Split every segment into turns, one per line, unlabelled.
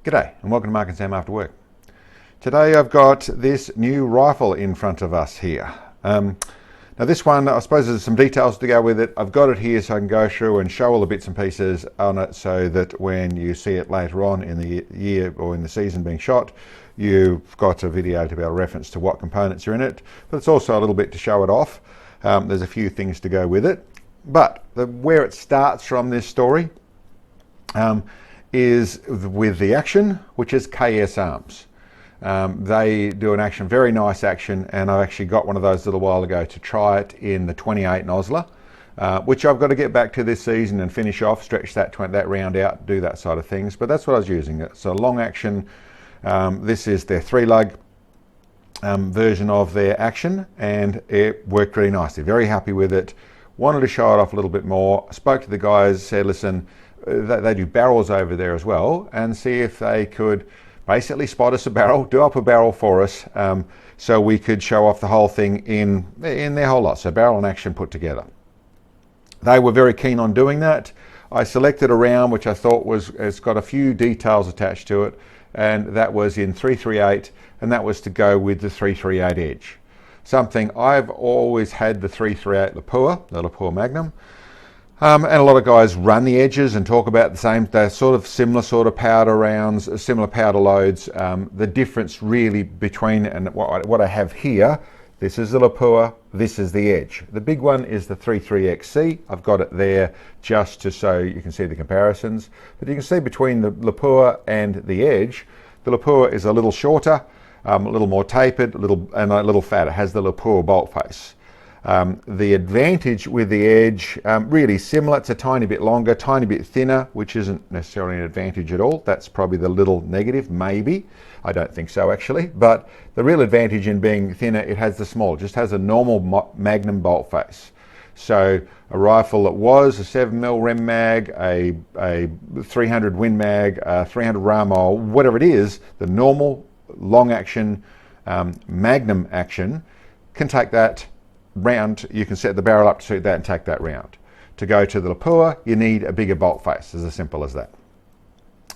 G'day and welcome to Mark and Sam After Work. Today I've got this new rifle in front of us here. Now this one, I suppose there's some details to go with it. I've got it here so I can go through and show all the bits and pieces on it so that when you see it later on in the year or in the season being shot, you've got a video to be able to reference to what components are in it. But it's also a little bit to show it off. There's a few things to go with it. But where it starts from this story is with the action, which is KS Arms. They do an action, very nice action, and I actually got one of those a little while ago to try it in the 28 Muzzler, which I've got to get back to this season and finish off, stretch that round out, do that side of things. But that's what I was using. It's a long action. This is their 3-lug version of their action, and it worked really nicely. Very happy with it. Wanted to show it off a little bit more. Spoke to the guys, said, listen, they do barrels over there as well, and see if they could basically spot us a barrel, do up a barrel for us, so we could show off the whole thing in their whole lot. So barrel and action put together. They were very keen on doing that. I selected a round which I thought it's got a few details attached to it, and that was in 338, and that was to go with the 338 edge. Something I've always had the 338 Lapua, the Lapua Magnum, and a lot of guys run the edges and talk about they're sort of similar sort of powder rounds, similar powder loads. The difference really between, and what I have here, this is the Lapua, this is the edge. The big one is the 33XC. I've got it there just so you can see the comparisons. But you can see between the Lapua and the edge, the Lapua is a little shorter, a little more tapered, and a little fatter. It has the Lapua bolt face. The advantage with the edge, really similar. It's a tiny bit longer, tiny bit thinner, which isn't necessarily an advantage at all. That's probably the little negative, maybe. I don't think so actually. But the real advantage in being thinner, it has the small, just has a normal Magnum bolt face. So a rifle that was a 7mm Rem mag, a 300 Win mag, a 300 Ramo, whatever it is, the normal long action Magnum action can take that round. You can set the barrel up to suit that and take that round. To go to the Lapua, you need a bigger bolt face, as simple as that.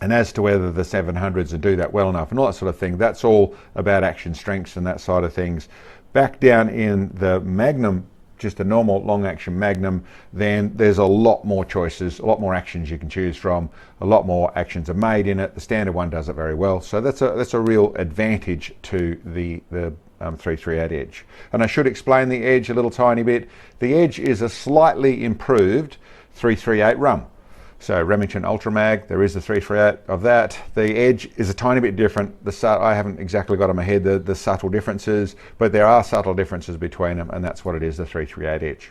And as to whether the 700s would do that well enough and all that sort of thing, that's all about action strengths and that side of things. Back down in the Magnum, just a normal long action Magnum, then there's a lot more choices, a lot more actions you can choose from, a lot more actions are made in it. The standard one does it very well. So that's a real advantage to the 338 edge. And I should explain the edge a little tiny bit. The edge is a slightly improved 338 Rum. So Remington Ultra Mag, there is the 338 of that. The edge is a tiny bit different. I haven't exactly got in my head the subtle differences, but there are subtle differences between them, and that's what it is, the 338 edge.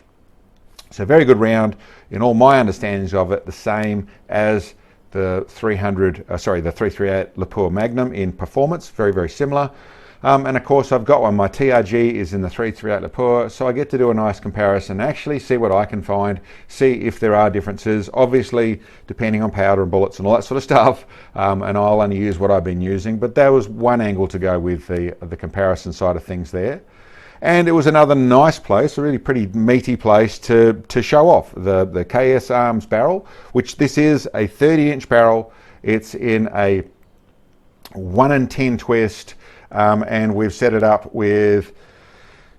So very good round. In all my understandings of it, the same as the 338 Lapua Magnum in performance, very, very similar. And of course I've got one, my TRG is in the 338 Lapua, so I get to do a nice comparison, actually see what I can find, see if there are differences, obviously depending on powder and bullets and all that sort of stuff, and I'll only use what I've been using, but that was one angle to go with the comparison side of things there. And it was another nice place, a really pretty meaty place to show off the KS Arms barrel, which this is a 30-inch barrel. It's in a 1 in 10 twist. And we've set it up with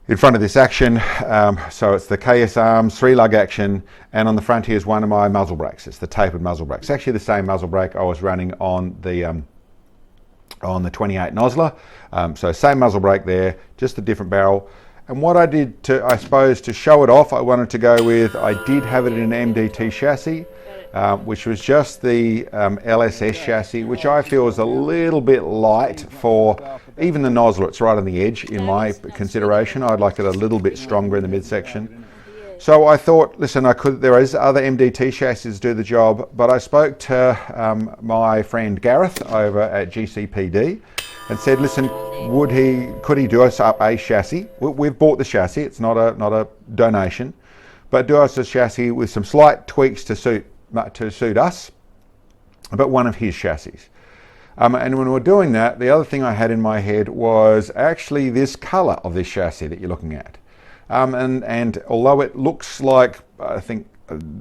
in front of this action, so it's the KS Arms 3-lug action, and on the front here is one of my muzzle brakes. It's the tapered muzzle brake. It's actually the same muzzle brake I was running on the 28 Nosler, so same muzzle brake there, just a different barrel. And what I did to show it off, I wanted to go with, I did have it in an MDT chassis, which was just the LSS chassis, which I feel is a little bit light for even the Nosler. It's right on the edge in my consideration. I'd like it a little bit stronger in the midsection. So I thought, listen, there is other MDT chassis to do the job, but I spoke to my friend Gareth over at GCPD and said, listen, could he do us up a chassis? We've bought the chassis, it's not a donation, but do us a chassis with some slight tweaks to suit us, but one of his chassis. And when we're doing that, the other thing I had in my head was actually this color of this chassis that you're looking at. And although it looks like, I think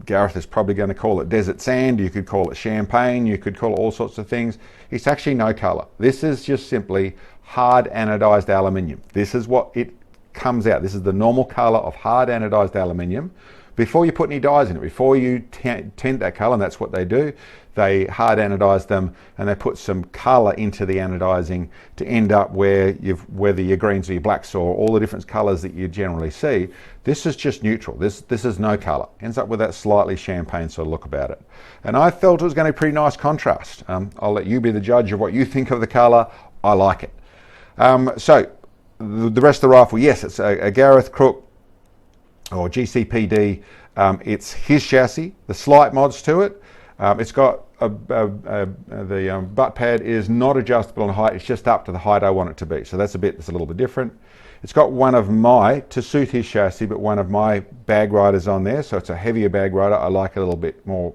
Gareth is probably going to call it desert sand, you could call it champagne, you could call it all sorts of things. It's actually no colour. This is just simply hard anodised aluminium. This is what it comes out. This is the normal colour of hard anodised aluminium. Before you put any dyes in it, before you tint that colour, and that's what they do, they hard anodise them and they put some colour into the anodising to end up where whether your greens or your blacks or all the different colours that you generally see. This is just neutral. This is no colour. Ends up with that slightly champagne sort of look about it. And I felt it was going to be a pretty nice contrast. I'll let you be the judge of what you think of the colour. I like it. So the rest of the rifle, yes, it's a Gareth Crook or GCPD. It's his chassis, the slight mods to it. It's got the butt pad is not adjustable in height, it's just up to the height I want it to be. So that's a little bit different. It's got one of my, to suit his chassis, but one of my bag riders on there. So it's a heavier bag rider. I like a little bit more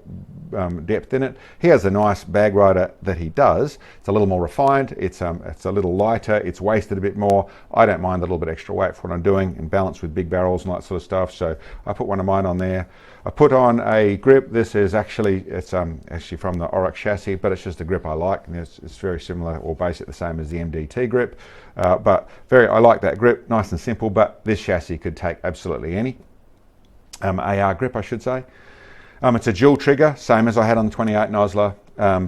depth in it. He has a nice bag rider that he does. It's a little more refined. It's a little lighter. It's weighted a bit more. I don't mind a little bit extra weight for what I'm doing in balance with big barrels and all that sort of stuff. So I put one of mine on there. I put on a grip. This is actually actually from the Oryx chassis, but it's just a grip I like, and it's very similar or basically the same as the MDT grip. But I like that grip, nice and simple. But this chassis could take absolutely any AR grip, I should say. It's a dual trigger, same as I had on the 28 Nosler. I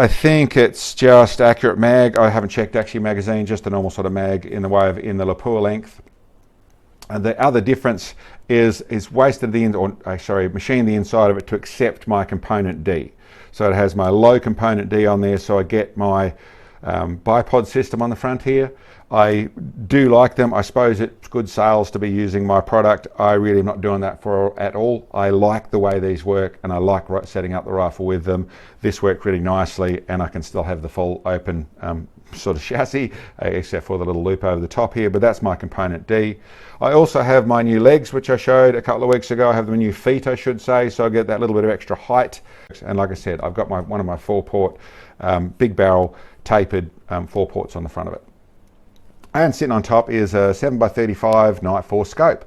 think it's just accurate mag. I haven't checked actually magazine, just a normal sort of mag in the way of in the lapel length. And the other difference is machined the inside of it to accept my component D. So it has my low component D on there, so I get my bipod system on the front here. I do like them. I suppose it's good sales to be using my product. I really am not doing that for at all. I like the way these work, and I like setting up the rifle with them. This worked really nicely, and I can still have the full open sort of chassis, except for the little loop over the top here, but that's my component D. I also have my new legs, which I showed a couple of weeks ago. I have the new feet, I should say, so I get that little bit of extra height. And like I said, I've got one of my 4-port big barrel tapered 4 ports on the front of it. And sitting on top is a 7x35 Nightforce scope.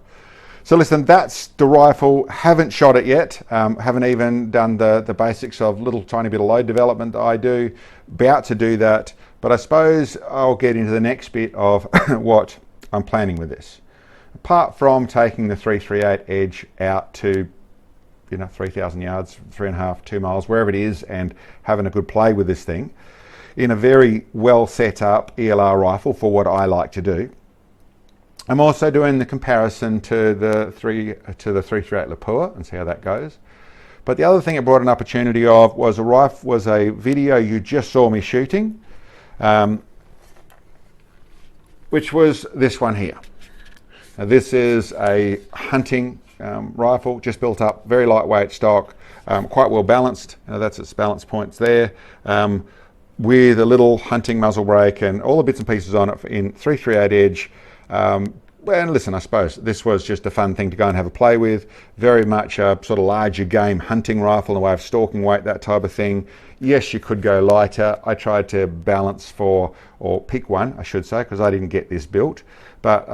So listen, that's the rifle. Haven't shot it yet. Haven't even done the basics of little tiny bit of load development that I do. About to do that. But I suppose I'll get into the next bit of what I'm planning with this. Apart from taking the 338 Edge out to 3,000 yards, 3.5, 2 miles, wherever it is, and having a good play with this thing, in a very well set up ELR rifle for what I like to do. I'm also doing the comparison to the 338 Lapua and see how that goes. But the other thing it brought an opportunity of was a video you just saw me shooting, which was this one here. Now this is a hunting rifle, just built up, very lightweight stock, quite well balanced. That's its balance points there. With a little hunting muzzle brake and all the bits and pieces on it in 338 Edge. And listen, I suppose this was just a fun thing to go and have a play with. Very much a sort of larger game hunting rifle in the way of stalking weight, that type of thing. Yes, you could go lighter. I tried to balance or pick one, I should say, because I didn't get this built, but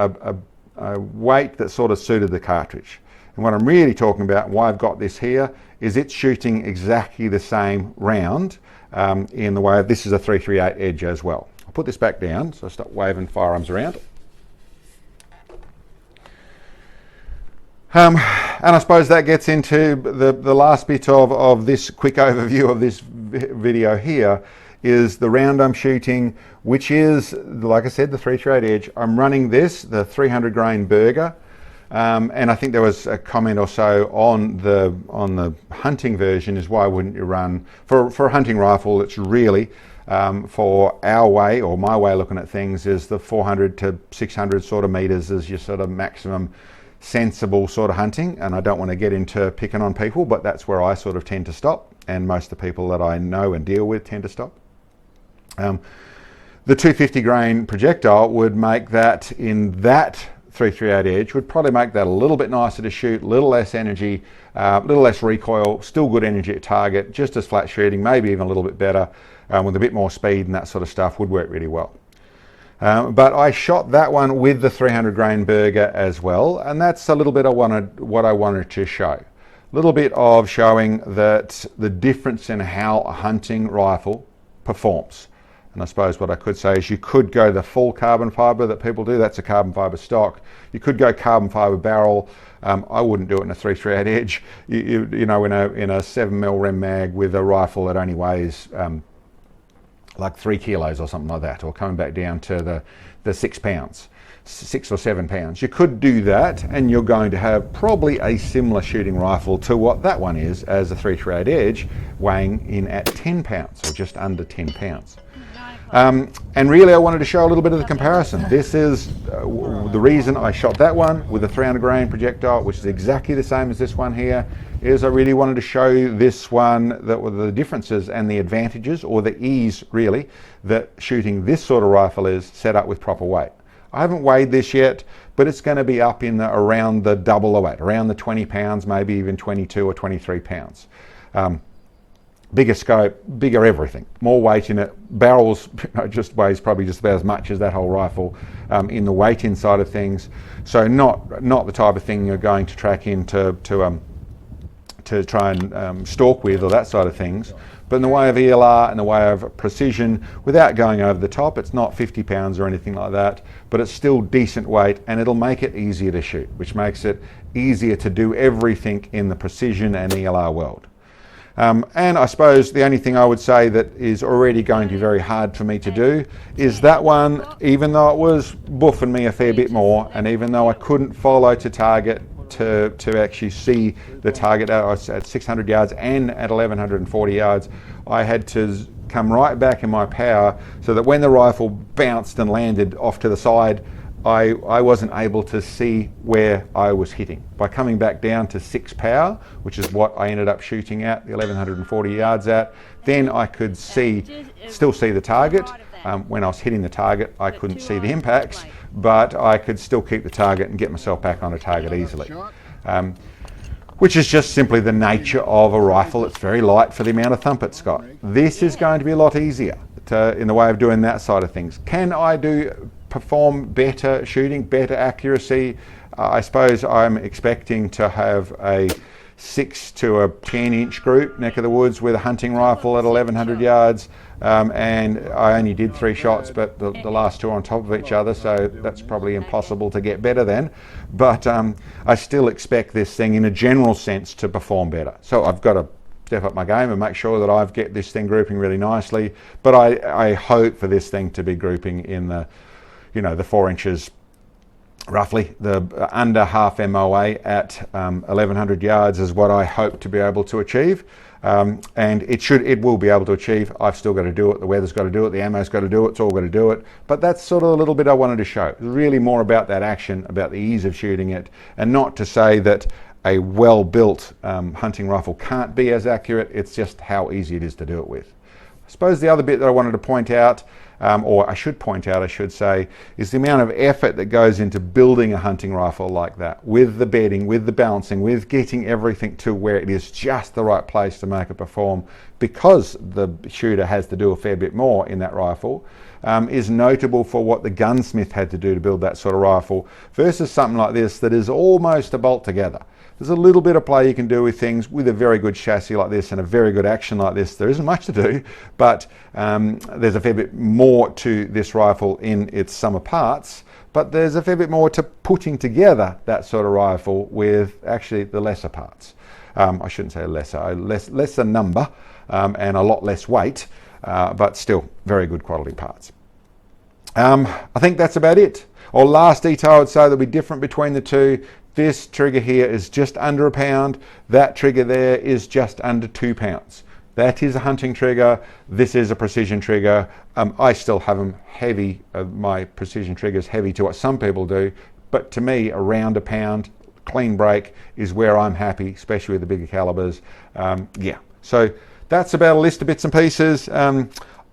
a weight that sort of suited the cartridge. And what I'm really talking about, why I've got this here, is it's shooting exactly the same round in the way of this is a 338 Edge as well. I'll put this back down, so I stop waving firearms around. And I suppose that gets into the last bit of this quick overview of this video here, is the round I'm shooting, which is, like I said, the 338 Edge. I'm running this, the 300 grain Burger. And I think there was a comment or so on the hunting version is why wouldn't you run for a hunting rifle? It's really for our way or my way of looking at things is the 400 to 600 sort of meters is your sort of maximum sensible sort of hunting. And I don't want to get into picking on people, but that's where I sort of tend to stop, and most of the people that I know and deal with tend to stop. The 250 grain projectile would make that in that 338 Edge would probably make that a little bit nicer to shoot, a little less energy, a little less recoil, still good energy at target, just as flat shooting, maybe even a little bit better, with a bit more speed and that sort of stuff would work really well. But I shot that one with the 300 grain Berger as well, and that's a little bit what I wanted to show. A little bit of showing that the difference in how a hunting rifle performs. And I suppose what I could say is you could go the full carbon fibre that people do. That's a carbon fibre stock. You could go carbon fibre barrel. I wouldn't do it in a 338 Edge. You know, in a 7mm Rem mag with a rifle that only weighs like 3 kilos or something like that, or coming back down to the 6 pounds, 6 or 7 pounds. You could do that, and you're going to have probably a similar shooting rifle to what that one is as a 338 Edge, weighing in at 10 pounds or just under 10 pounds. And really I wanted to show a little bit of the comparison. This is the reason I shot that one with a 300 grain projectile, which is exactly the same as this one here, is I really wanted to show this one that were the differences and the advantages, or the ease really, that shooting this sort of rifle is set up with proper weight. I haven't weighed this yet, but it's going to be up in around the double the weight, around the 20 pounds, maybe even 22 or 23 pounds. Bigger scope, bigger everything, more weight in it. Barrels just weighs probably just about as much as that whole rifle in the weight inside of things. So not the type of thing you're going to track in to try and stalk with or that side of things. But in the way of ELR, in the way of precision, without going over the top, it's not 50 pounds or anything like that, but it's still decent weight, and it'll make it easier to shoot, which makes it easier to do everything in the precision and ELR world. And I suppose the only thing I would say that is already going to be very hard for me to do is that one, even though it was buffing me a fair bit more, and even though I couldn't follow to target to actually see the target at 600 yards and at 1140 yards, I had to come right back in my power so that when the rifle bounced and landed off to the side, I wasn't able to see where I was hitting. By coming back down to 6 power, which is what I ended up shooting at, the 1140 yards at, then I could still see the target. When I was hitting the target, I couldn't see the impacts, but I could still keep the target and get myself back on a target easily. Which is just simply the nature of a rifle. It's very light for the amount of thump it's got. This is going to be a lot easier in the way of doing that side of things. Can I perform better shooting, better accuracy? I suppose I'm expecting to have a 6 to a 10 inch group neck of the woods with a hunting rifle at 1100 yards, and I only did 3 shots, but the last 2 on top of each other, so that's probably impossible to get better than. But I still expect this thing in a general sense to perform better. So I've got to step up my game and make sure that I get this thing grouping really nicely, but I hope for this thing to be grouping in the 4 inches roughly. The under half MOA at 1100 yards is what I hope to be able to achieve, and it will be able to achieve. I've still got to do it, the weather's got to do it, the ammo's got to do it, it's all got to do it, but that's sort of a little bit I wanted to show. It's really more about that action, about the ease of shooting it, and not to say that a well-built hunting rifle can't be as accurate. It's just how easy it is to do it with. I suppose the other bit that I wanted to point out, or I should point out, I should say, is the amount of effort that goes into building a hunting rifle like that, with the bedding, with the balancing, with getting everything to where it is just the right place to make it perform, because the shooter has to do a fair bit more in that rifle, is notable for what the gunsmith had to do to build that sort of rifle versus something like this that is almost a bolt together. There's a little bit of play you can do with things with a very good chassis like this and a very good action like this. There isn't much to do, but there's a fair bit more to this rifle in its sum of parts, but there's a fair bit more to putting together that sort of rifle with actually the lesser parts. I shouldn't say lesser number and a lot less weight, but still very good quality parts. I think that's about it. Or last detail I would say that'll be different between the two. This trigger here is just under 1 pound. That trigger there is just under 2 pounds. That is a hunting trigger. This is a precision trigger. I still have them heavy. My precision triggers heavy to what some people do, but to me, around 1 pound, clean break is where I'm happy, especially with the bigger calibers. Yeah. So that's about a list of bits and pieces.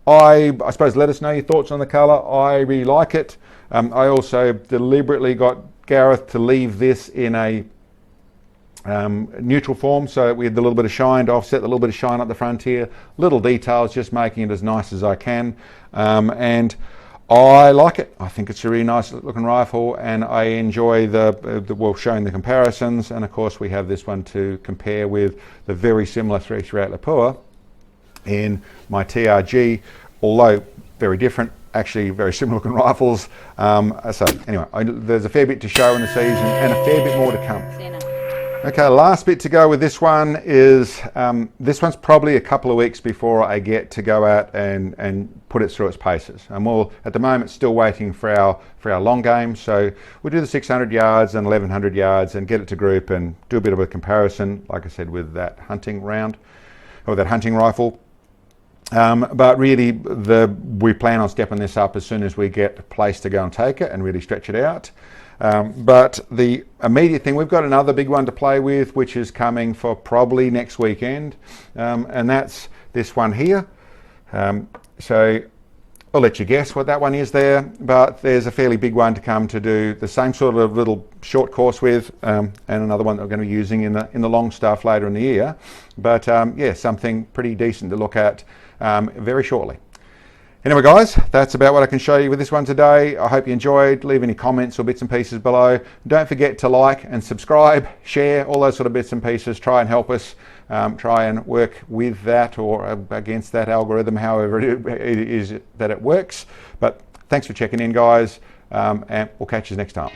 I suppose let us know your thoughts on the colour. I really like it. I also deliberately got Gareth to leave this in a neutral form, so we had the little bit of shine to offset the little bit of shine up the front here. Little details, just making it as nice as I can. And I like it. I think it's a really nice looking rifle, and I enjoy well, showing the comparisons. And of course we have this one to compare with the very similar 338 Lapua in my TRG, although very different, actually very similar looking rifles. So anyway, there's a fair bit to show in the season and a fair bit more to come. Okay, last bit to go with this one is, this one's probably a couple of weeks before I get to go out and put it through its paces. And we'll, at the moment, still waiting for our long game. So we'll do the 600 yards and 1100 yards and get it to group and do a bit of a comparison, like I said, with that hunting round, or that hunting rifle. But really, we plan on stepping this up as soon as we get a place to go and take it and really stretch it out. But the immediate thing, we've got another big one to play with, which is coming for probably next weekend, and that's this one here. So I'll let you guess what that one is there, but there's a fairly big one to come to do the same sort of little short course with, and another one that we're going to be using in the long stuff later in the year. But yeah, something pretty decent to look at very shortly. Anyway guys, that's about what I can show you with this one today. I hope you enjoyed. Leave any comments or bits and pieces below. Don't forget to like and subscribe, share, all those sort of bits and pieces. Try and help us try and work with that or against that algorithm, however it is that it works. But thanks for checking in guys, and we'll catch you next time.